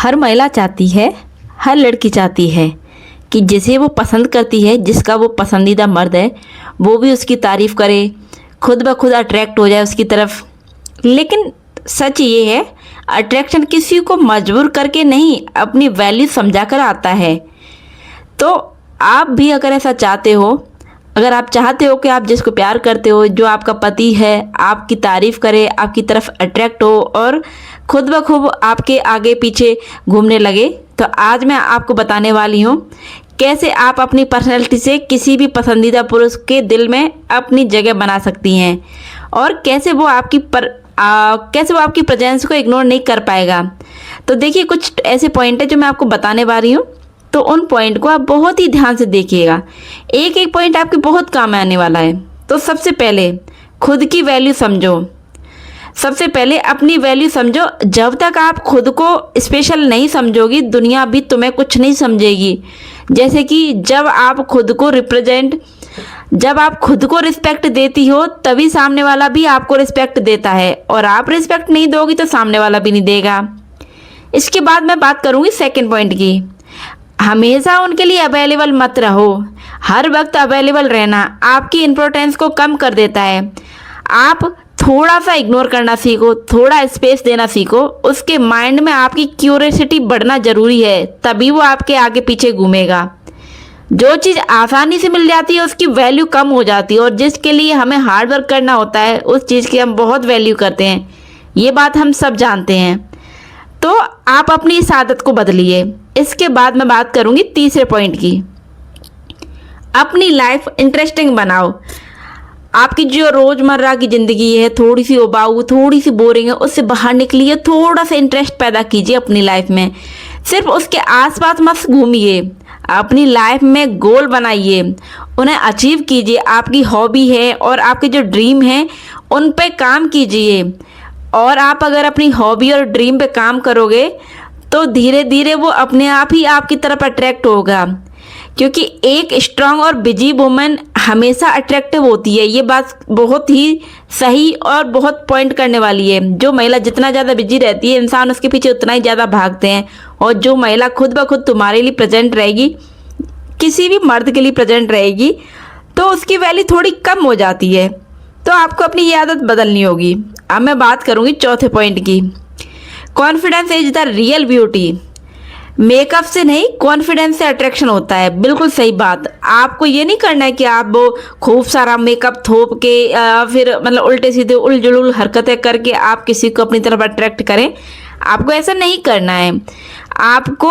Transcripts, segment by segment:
हर महिला चाहती है, हर लड़की चाहती है कि जिसे वो पसंद करती है, जिसका वो पसंदीदा मर्द है, वो भी उसकी तारीफ़ करे, खुद ब खुद अट्रैक्ट हो जाए उसकी तरफ। लेकिन सच ये है, अट्रैक्शन किसी को मजबूर करके नहीं, अपनी वैल्यू समझा कर आता है। तो आप भी अगर ऐसा चाहते हो, अगर आप चाहते हो कि आप जिसको प्यार करते हो, जो आपका पति है, आपकी तारीफ़ करे, आपकी तरफ अट्रैक्ट हो और खुद ब खुद आपके आगे पीछे घूमने लगे, तो आज मैं आपको बताने वाली हूँ कैसे आप अपनी पर्सनैलिटी से किसी भी पसंदीदा पुरुष के दिल में अपनी जगह बना सकती हैं और कैसे वो आपकी प्रेजेंस को इग्नोर नहीं कर पाएगा। तो देखिए, कुछ ऐसे पॉइंट है जो मैं आपको बताने वाली हूँ, तो उन पॉइंट को आप बहुत ही ध्यान से देखिएगा। एक एक पॉइंट आपके बहुत काम आने वाला है। तो सबसे पहले खुद की वैल्यू समझो। सबसे पहले अपनी वैल्यू समझो। जब तक आप खुद को स्पेशल नहीं समझोगी, दुनिया भी तुम्हें कुछ नहीं समझेगी। जैसे कि जब आप खुद को रिस्पेक्ट देती हो, तभी सामने वाला भी आपको रिस्पेक्ट देता है, और आप रिस्पेक्ट नहीं दोगी तो सामने वाला भी नहीं देगा। इसके बाद मैं बात करूँगी सेकेंड पॉइंट की। हमेशा उनके लिए अवेलेबल मत रहो। हर वक्त अवेलेबल रहना आपकी इम्पोर्टेंस को कम कर देता है। आप थोड़ा सा इग्नोर करना सीखो, थोड़ा स्पेस देना सीखो। उसके माइंड में आपकी क्यूरियोसिटी बढ़ना जरूरी है, तभी वो आपके आगे पीछे घूमेगा। जो चीज़ आसानी से मिल जाती है उसकी वैल्यू कम हो जाती है, और जिसके लिए हमें हार्ड वर्क करना होता है उस चीज़ की हम बहुत वैल्यू करते हैं। ये बात हम सब जानते हैं। तो आप अपनी इस आदत को बदलिए। इसके बाद मैं बात करूँगी तीसरे पॉइंट की। अपनी लाइफ इंटरेस्टिंग बनाओ। आपकी जो रोज़मर्रा की ज़िंदगी है, थोड़ी सी उबाऊ, थोड़ी सी बोरिंग है, उससे बाहर निकलिए। थोड़ा सा इंटरेस्ट पैदा कीजिए अपनी लाइफ में। सिर्फ उसके आसपास मत घूमिए। अपनी लाइफ में गोल बनाइए, उन्हें अचीव कीजिए। आपकी हॉबी है और आपके जो ड्रीम है उन पे काम कीजिए। और आप अगर अपनी हॉबी और ड्रीम पे काम करोगे तो धीरे धीरे वो अपने आप ही आपकी तरफ अट्रैक्ट होगा, क्योंकि एक स्ट्रांग और बिजी वुमन हमेशा अट्रैक्टिव होती है। ये बात बहुत ही सही और बहुत पॉइंट करने वाली है। जो महिला जितना ज़्यादा बिजी रहती है, इंसान उसके पीछे उतना ही ज़्यादा भागते हैं। और जो महिला खुद ब खुद तुम्हारे लिए प्रेजेंट रहेगी, किसी भी मर्द के लिए प्रेजेंट रहेगी, तो उसकी वैल्यू थोड़ी कम हो जाती है। तो आपको अपनी ये आदत बदलनी होगी। अब मैं बात करूँगी चौथे पॉइंट की। Confidence is the real beauty. Makeup से नहीं, कॉन्फिडेंस से अट्रैक्शन होता है। बिल्कुल सही बात। आपको ये नहीं करना है कि आप वो खूब सारा मेकअप थोप के फिर मतलब उल्टे सीधे उलझुल हरकतें करके आप किसी को अपनी तरफ अट्रैक्ट करें। आपको ऐसा नहीं करना है। आपको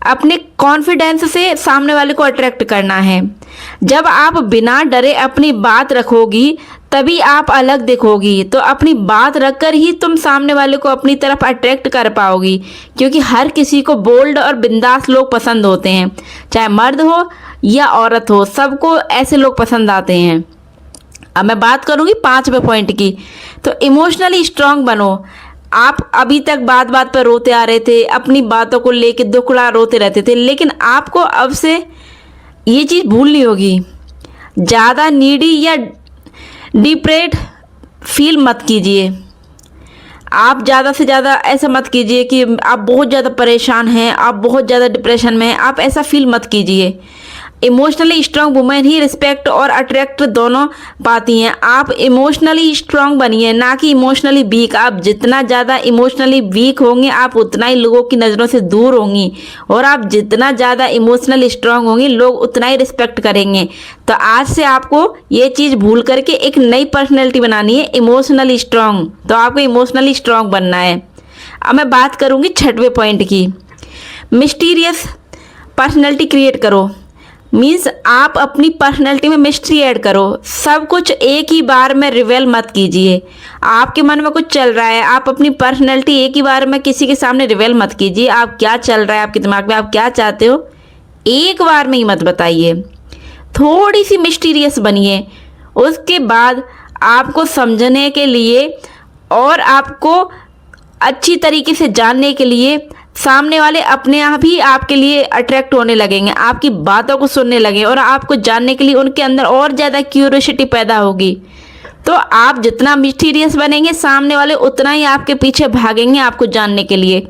अपने कॉन्फिडेंस से सामने वाले को अट्रैक्ट करना है। जब आप बिना डरे अपनी बात रखोगी, तभी आप अलग दिखोगी। तो अपनी बात रखकर ही तुम सामने वाले को अपनी तरफ अट्रैक्ट कर पाओगी, क्योंकि हर किसी को बोल्ड और बिंदास लोग पसंद होते हैं। चाहे मर्द हो या औरत हो, सबको ऐसे लोग पसंद आते हैं। अब मैं बात करूँगी पांचवें पॉइंट की। तो इमोशनली स्ट्रांग बनो। आप अभी तक बात बात पर रोते आ रहे थे, अपनी बातों को लेके दुखड़ा रोते रहते थे, लेकिन आपको अब से ये चीज़ भूलनी होगी। ज़्यादा नीडी या डिप्रेट फील मत कीजिए। आप ज़्यादा से ज़्यादा ऐसा मत कीजिए कि आप बहुत ज़्यादा परेशान हैं, आप बहुत ज़्यादा डिप्रेशन में हैं। आप ऐसा फील मत कीजिए। इमोशनली स्ट्रांग वुमेन ही रिस्पेक्ट और अट्रैक्ट दोनों पाती हैं। आप इमोशनली स्ट्रांग बनिए, ना कि इमोशनली वीक। आप जितना ज़्यादा इमोशनली वीक होंगे, आप उतना ही लोगों की नज़रों से दूर होंगी, और आप जितना ज़्यादा इमोशनली स्ट्रांग होंगी, लोग उतना ही रिस्पेक्ट करेंगे। तो आज से आपको ये चीज़ भूल करके एक नई पर्सनैलिटी बनानी है, इमोशनली स्ट्रांग। तो आपको इमोशनली स्ट्रांग बनना है। अब मैं बात करूँगी छठवें पॉइंट की। मिस्टीरियस पर्सनैलिटी क्रिएट करो। मीन्स आप अपनी पर्सनैलिटी में मिस्ट्री ऐड करो। सब कुछ एक ही बार में रिवेल मत कीजिए। आपके मन में कुछ चल रहा है, आप अपनी पर्सनैलिटी एक ही बार में किसी के सामने रिवेल मत कीजिए। आप क्या चल रहा है आपके दिमाग में, आप क्या चाहते हो, एक बार में ही मत बताइए। थोड़ी सी मिस्टीरियस बनिए। उसके बाद आपको समझने के लिए और आपको अच्छी तरीके से जानने के लिए सामने वाले अपने आप ही आपके लिए अट्रैक्ट होने लगेंगे, आपकी बातों को सुनने लगेंगे, और आपको जानने के लिए उनके अंदर और ज़्यादा क्यूरियोसिटी पैदा होगी। तो आप जितना मिस्टीरियस बनेंगे, सामने वाले उतना ही आपके पीछे भागेंगे आपको जानने के लिए।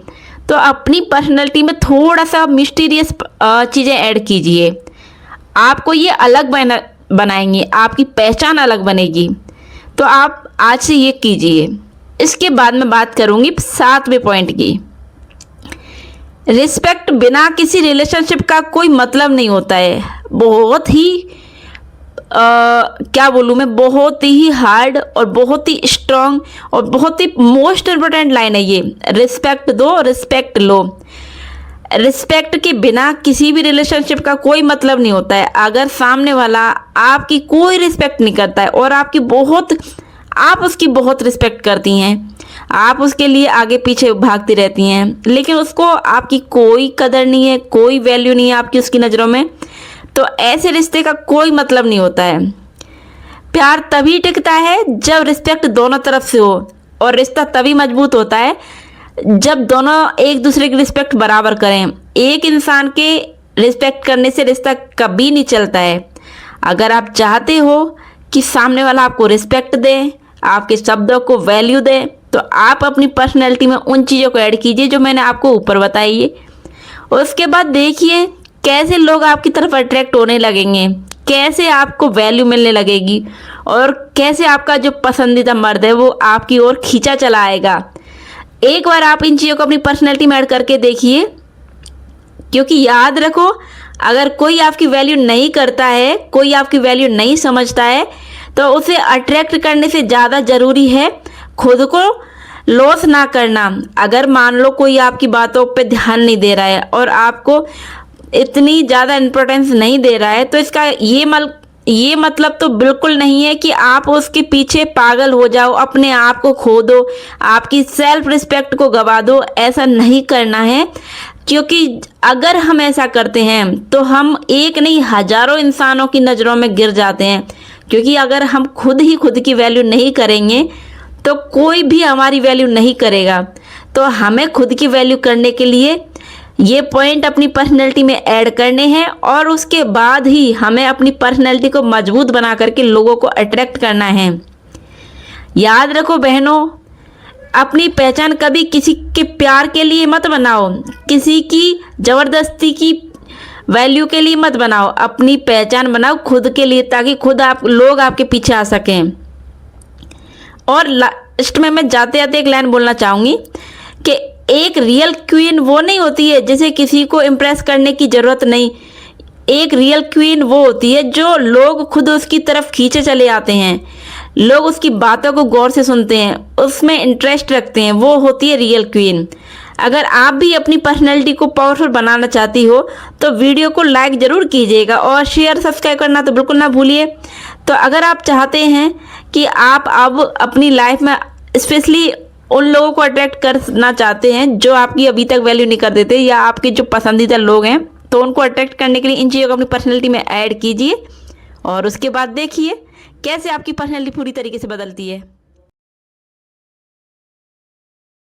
तो अपनी पर्सनैलिटी में थोड़ा सा मिस्टीरियस चीज़ें ऐड कीजिए। आपको ये अलग बनाएंगे, आपकी पहचान अलग बनेगी। तो आप आज से ये कीजिए। इसके बाद मैं बात करूँगी 7वें पॉइंट की। रिस्पेक्ट बिना किसी रिलेशनशिप का कोई मतलब नहीं होता है। बहुत ही क्या बोलूँ मैं, बहुत ही हार्ड और बहुत ही स्ट्रॉन्ग और बहुत ही मोस्ट इम्पोर्टेंट लाइन है ये। रिस्पेक्ट दो, रिस्पेक्ट लो। रिस्पेक्ट के बिना किसी भी रिलेशनशिप का कोई मतलब नहीं होता है। अगर सामने वाला आपकी कोई रिस्पेक्ट नहीं करता है और आप उसकी बहुत रिस्पेक्ट करती हैं, आप उसके लिए आगे पीछे भागती रहती हैं, लेकिन उसको आपकी कोई कदर नहीं है, कोई वैल्यू नहीं है आपकी उसकी नज़रों में, तो ऐसे रिश्ते का कोई मतलब नहीं होता है। प्यार तभी टिकता है जब रिस्पेक्ट दोनों तरफ से हो, और रिश्ता तभी मजबूत होता है जब दोनों एक दूसरे की रिस्पेक्ट बराबर करें। एक इंसान के रिस्पेक्ट करने से रिश्ता कभी नहीं चलता है। अगर आप चाहते हो कि सामने वाला आपको रिस्पेक्ट दे, आपके शब्दों को वैल्यू दे, तो आप अपनी पर्सनैलिटी में उन चीज़ों को ऐड कीजिए जो मैंने आपको ऊपर बताई है। उसके बाद देखिए कैसे लोग आपकी तरफ अट्रैक्ट होने लगेंगे, कैसे आपको वैल्यू मिलने लगेगी, और कैसे आपका जो पसंदीदा मर्द है वो आपकी ओर खींचा चला आएगा। एक बार आप इन चीज़ों को अपनी पर्सनैलिटी में ऐड करके देखिए, क्योंकि याद रखो, अगर कोई आपकी वैल्यू नहीं करता है, कोई आपकी वैल्यू नहीं समझता है, तो उसे अट्रैक्ट करने से ज़्यादा ज़रूरी है खुद को लॉस ना करना। अगर मान लो कोई आपकी बातों पे ध्यान नहीं दे रहा है और आपको इतनी ज़्यादा इम्पोर्टेंस नहीं दे रहा है, तो इसका ये मतलब तो बिल्कुल नहीं है कि आप उसके पीछे पागल हो जाओ, अपने आप को खो दो, आपकी सेल्फ रिस्पेक्ट को गवा दो। ऐसा नहीं करना है, क्योंकि अगर हम ऐसा करते हैं तो हम एक नहीं हजारों इंसानों की नज़रों में गिर जाते हैं। क्योंकि अगर हम खुद ही खुद की वैल्यू नहीं करेंगे तो कोई भी हमारी वैल्यू नहीं करेगा। तो हमें खुद की वैल्यू करने के लिए ये पॉइंट अपनी पर्सनैलिटी में ऐड करने हैं, और उसके बाद ही हमें अपनी पर्सनैलिटी को मजबूत बना करके लोगों को अट्रैक्ट करना है। याद रखो बहनों, अपनी पहचान कभी किसी के प्यार के लिए मत बनाओ, किसी की ज़बरदस्ती की वैल्यू के लिए मत बनाओ। अपनी पहचान बनाओ खुद के लिए, ताकि लोग आपके पीछे आ सकें। और लास्ट में मैं जाते जाते एक लाइन बोलना चाहूँगी कि एक रियल क्वीन वो नहीं होती है जिसे किसी को इम्प्रेस करने की ज़रूरत नहीं। एक रियल क्वीन वो होती है जो लोग खुद उसकी तरफ खींचे चले आते हैं, लोग उसकी बातों को गौर से सुनते हैं, उसमें इंटरेस्ट रखते हैं, वो होती है रियल क्वीन। अगर आप भी अपनी पर्सनैलिटी को पावरफुल बनाना चाहती हो तो वीडियो को लाइक ज़रूर कीजिएगा, और शेयर सब्सक्राइब करना तो बिल्कुल ना भूलिए। तो अगर आप चाहते हैं कि आप अब अपनी लाइफ में स्पेशली उन लोगों को अट्रैक्ट करना चाहते हैं जो आपकी अभी तक वैल्यू नहीं कर देते, या आपके जो पसंदीदा लोग हैं, तो उनको अट्रैक्ट करने के लिए इन चीज़ों को अपनी पर्सनैलिटी में ऐड कीजिए, और उसके बाद देखिए कैसे आपकी पर्सनैलिटी पूरी तरीके से बदलती है।